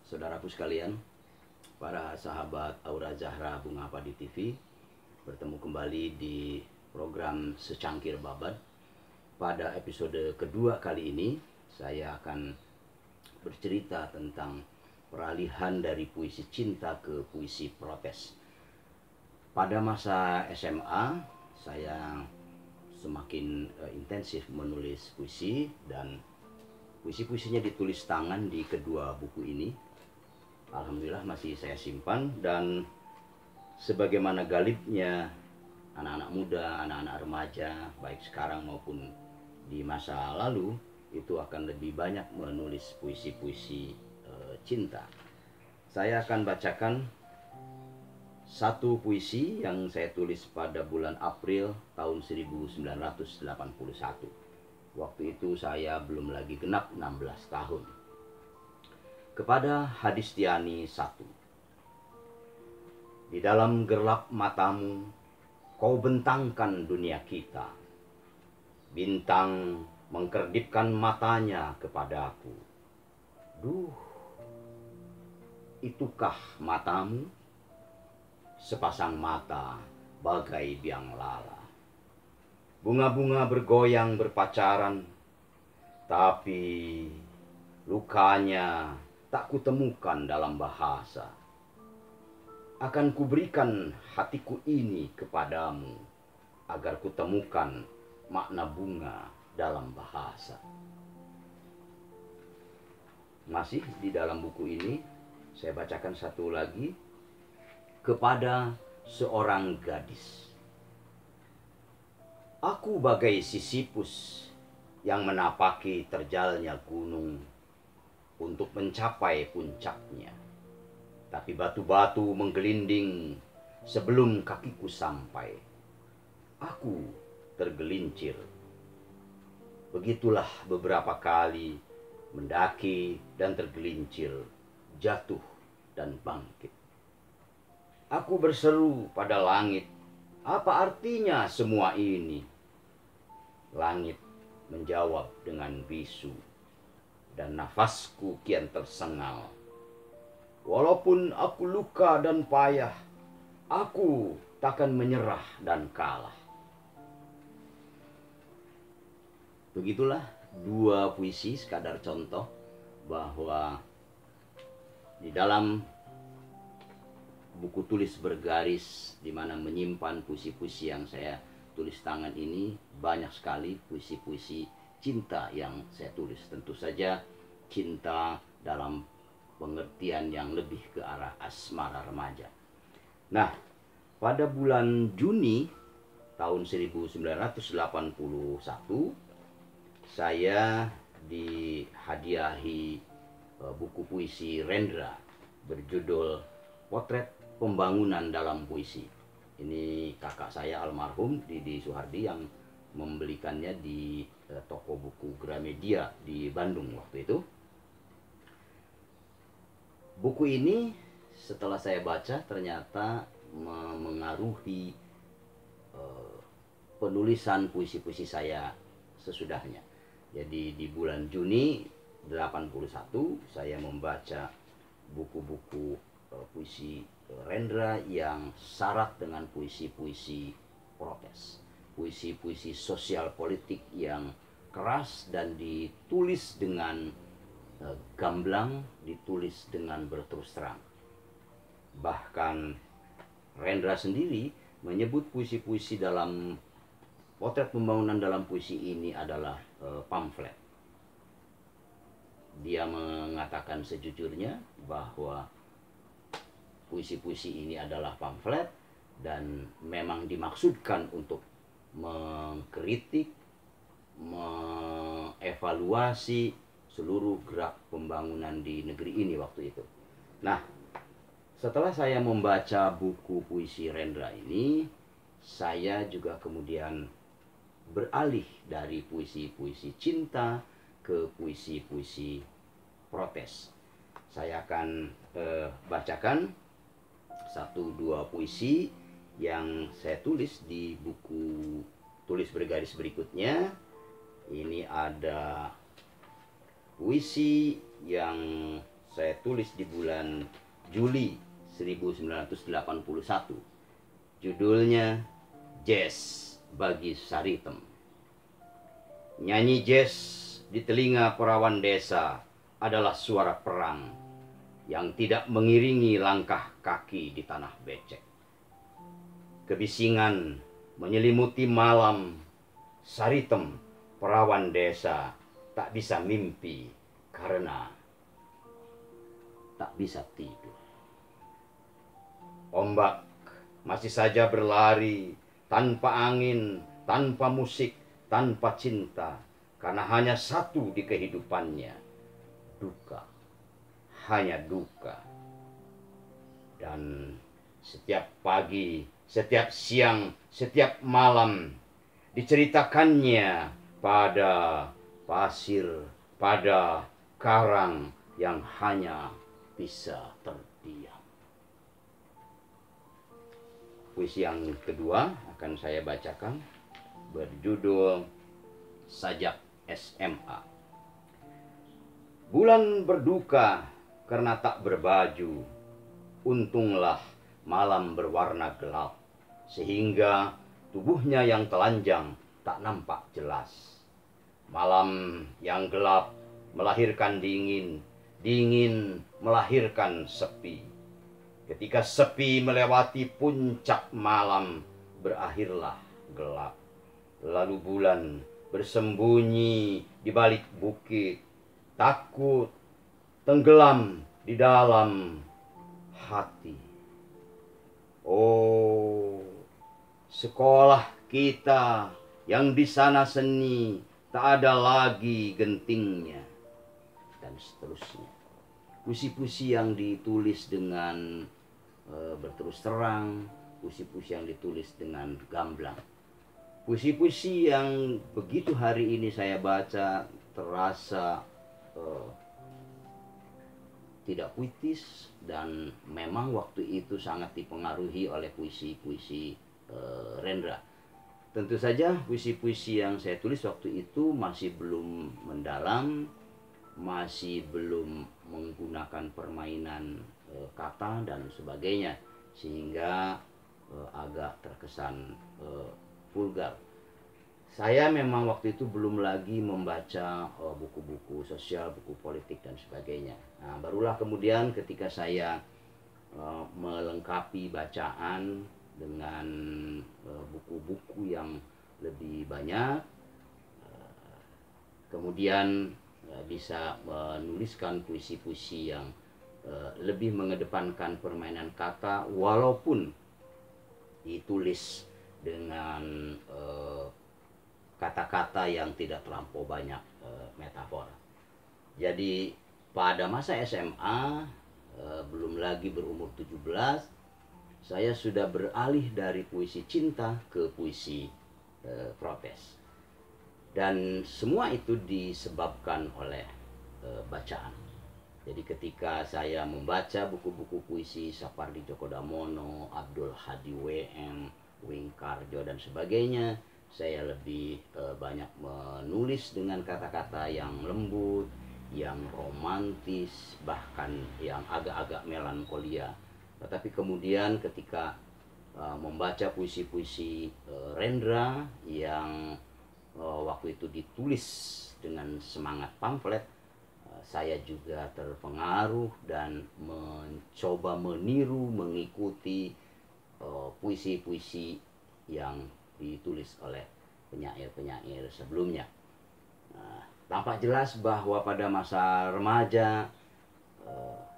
saudaraku sekalian, para sahabat Aura Zahra Bunga Padi TV, bertemu kembali di program Secangkir Babat. Pada episode kedua kali ini, saya akan bercerita tentang peralihan dari puisi cinta ke puisi protes. Pada masa SMA, saya semakin intensif menulis puisi, dan puisi-puisinya ditulis tangan di kedua buku ini. Alhamdulillah masih saya simpan, dan sebagaimana galibnya anak-anak muda, anak-anak remaja, baik sekarang maupun di masa lalu, itu akan lebih banyak menulis puisi-puisi cinta. Saya akan bacakan satu puisi yang saya tulis pada bulan April tahun 1981. Waktu itu saya belum lagi genap 16 tahun. Kepada Hadistiani 1. Di dalam gelap matamu, kau bentangkan dunia kita. Bintang mengkerdipkan matanya kepadaku. Duh, itukah matamu? Sepasang mata bagai biang lala. Bunga-bunga bergoyang berpacaran, tapi lukanya tak kutemukan dalam bahasa. Akan kuberikan hatiku ini kepadamu, agar kutemukan makna bunga dalam bahasa. Masih di dalam buku ini, saya bacakan satu lagi. Kepada seorang gadis. Aku bagai Sisyphus yang menapaki terjalnya gunung untuk mencapai puncaknya. Tapi batu-batu menggelinding sebelum kakiku sampai. Aku tergelincir. Begitulah beberapa kali mendaki dan tergelincir, jatuh dan bangkit. Aku berseru pada langit, apa artinya semua ini? Langit menjawab dengan bisu, dan nafasku kian tersengal. Walaupun aku luka dan payah, aku takkan menyerah dan kalah. Begitulah dua puisi, sekadar contoh bahwa di dalam buku tulis bergaris di mana menyimpan puisi-puisi yang saya tulis tangan ini, banyak sekali puisi-puisi cinta yang saya tulis. Tentu saja cinta dalam pengertian yang lebih ke arah asmara remaja. Nah, pada bulan Juni tahun 1981, saya dihadiahi buku puisi Rendra berjudul Potret Pembangunan dalam Puisi. Ini kakak saya almarhum Didi Suhardi yang membelikannya di toko buku Gramedia di Bandung waktu itu. Buku ini setelah saya baca ternyata mengaruhi penulisan puisi-puisi saya sesudahnya. Jadi di bulan Juni 81 saya membaca buku-buku puisi Rendra yang syarat dengan puisi-puisi protes, puisi-puisi sosial politik yang keras dan ditulis dengan gamblang, ditulis dengan berterus terang. Bahkan Rendra sendiri menyebut puisi-puisi dalam Potret Pembangunan dalam Puisi ini adalah pamflet. Dia mengatakan sejujurnya bahwa puisi-puisi ini adalah pamflet dan memang dimaksudkan untuk mengkritik, mengevaluasi seluruh gerak pembangunan di negeri ini waktu itu. Nah, setelah saya membaca buku puisi Rendra ini, saya juga kemudian beralih dari puisi-puisi cinta ke puisi-puisi protes. Saya akan bacakan satu dua puisi yang saya tulis di buku tulis bergaris berikutnya. Ini ada puisi yang saya tulis di bulan Juli 1981. Judulnya Jazz bagi Saritem. Nyanyi jazz di telinga perawan desa adalah suara perang yang tidak mengiringi langkah kaki di tanah becek. Kebisingan menyelimuti malam. Saritem, perawan desa, tak bisa mimpi karena tak bisa tidur. Ombak masih saja berlari tanpa angin, tanpa musik, tanpa cinta, karena hanya satu di kehidupannya, duka. Hanya duka. Dan setiap pagi, setiap siang, setiap malam diceritakannya pada pasir, pada karang yang hanya bisa terdiam. Puisi yang kedua akan saya bacakan, berjudul Sajak SMA. Bulan berduka karena tak berbaju. Untunglah malam berwarna gelap, sehingga tubuhnya yang telanjang tak nampak jelas. Malam yang gelap melahirkan dingin, dingin melahirkan sepi. Ketika sepi melewati puncak malam, berakhirlah gelap. Lalu bulan bersembunyi di balik bukit, takut tenggelam di dalam hati. Oh, sekolah kita yang di sana seni, tak ada lagi gentingnya, dan seterusnya. Puisi-puisi yang ditulis dengan berterus terang, puisi-puisi yang ditulis dengan gamblang. Puisi-puisi yang begitu hari ini saya baca terasa tidak puitis, dan memang waktu itu sangat dipengaruhi oleh puisi-puisi Rendra. Tentu saja puisi-puisi yang saya tulis waktu itu masih belum mendalam, masih belum menggunakan permainan kata dan sebagainya, sehingga agak terkesan vulgar. Saya memang waktu itu belum lagi membaca buku-buku sosial, buku politik dan sebagainya. Nah, barulah kemudian ketika saya melengkapi bacaan dengan buku-buku yang lebih banyak, kemudian bisa menuliskan puisi-puisi yang lebih mengedepankan permainan kata, walaupun ditulis dengan kata-kata yang tidak terlampau banyak metafora. Jadi pada masa SMA, belum lagi berumur 17, saya sudah beralih dari puisi cinta ke puisi protes. Dan semua itu disebabkan oleh bacaan. Jadi ketika saya membaca buku-buku puisi Sapardi Djoko Damono, Abdul Hadi WM, Wingkarjo dan sebagainya, saya lebih banyak menulis dengan kata-kata yang lembut, yang romantis, bahkan yang agak-agak melankolia. Tetapi kemudian ketika membaca puisi-puisi Rendra yang waktu itu ditulis dengan semangat pamflet, saya juga terpengaruh dan mencoba meniru, mengikuti puisi-puisi yang ditulis oleh penyair-penyair sebelumnya. Tampak jelas bahwa pada masa remaja,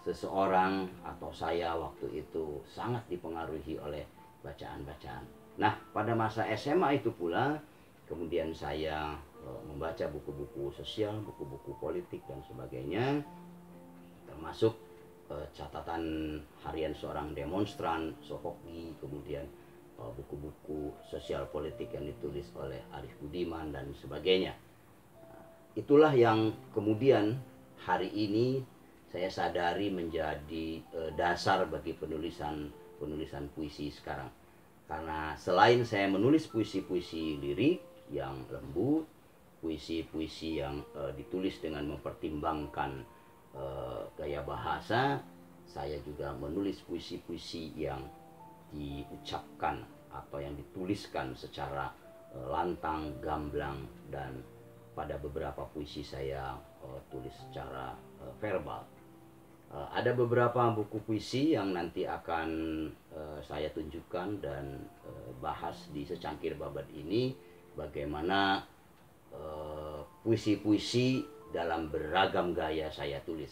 seseorang atau saya waktu itu sangat dipengaruhi oleh bacaan-bacaan. Nah, pada masa SMA itu pula, kemudian saya membaca buku-buku sosial, buku-buku politik dan sebagainya, termasuk catatan harian seorang demonstran, Sohoki, kemudian buku-buku sosial politik yang ditulis oleh Arif Budiman dan sebagainya. Itulah yang kemudian hari ini saya sadari menjadi dasar bagi penulisan puisi sekarang. Karena selain saya menulis puisi-puisi lirik yang lembut, puisi-puisi yang ditulis dengan mempertimbangkan gaya bahasa, saya juga menulis puisi-puisi yang diucapkan atau yang dituliskan secara lantang, gamblang, dan pada beberapa puisi saya tulis secara verbal. Ada beberapa buku puisi yang nanti akan saya tunjukkan dan bahas di Secangkir Babat ini, bagaimana puisi-puisi dalam beragam gaya saya tulis,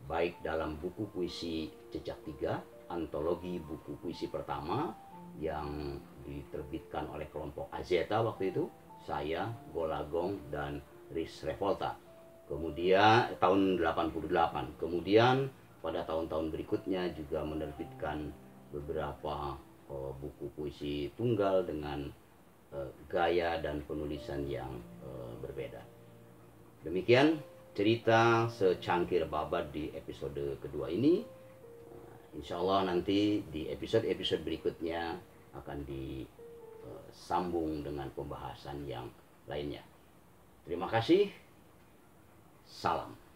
baik dalam buku puisi Jejak Tiga, antologi buku puisi pertama yang diterbitkan oleh kelompok Azeta waktu itu, saya, Golagong, dan Riz Revolta. Kemudian tahun 88, kemudian pada tahun-tahun berikutnya juga menerbitkan beberapa buku puisi tunggal dengan gaya dan penulisan yang berbeda. Demikian cerita Secangkir Babat di episode kedua ini. Insya Allah nanti di episode-episode berikutnya akan disambung dengan pembahasan yang lainnya. Terima kasih. Salam.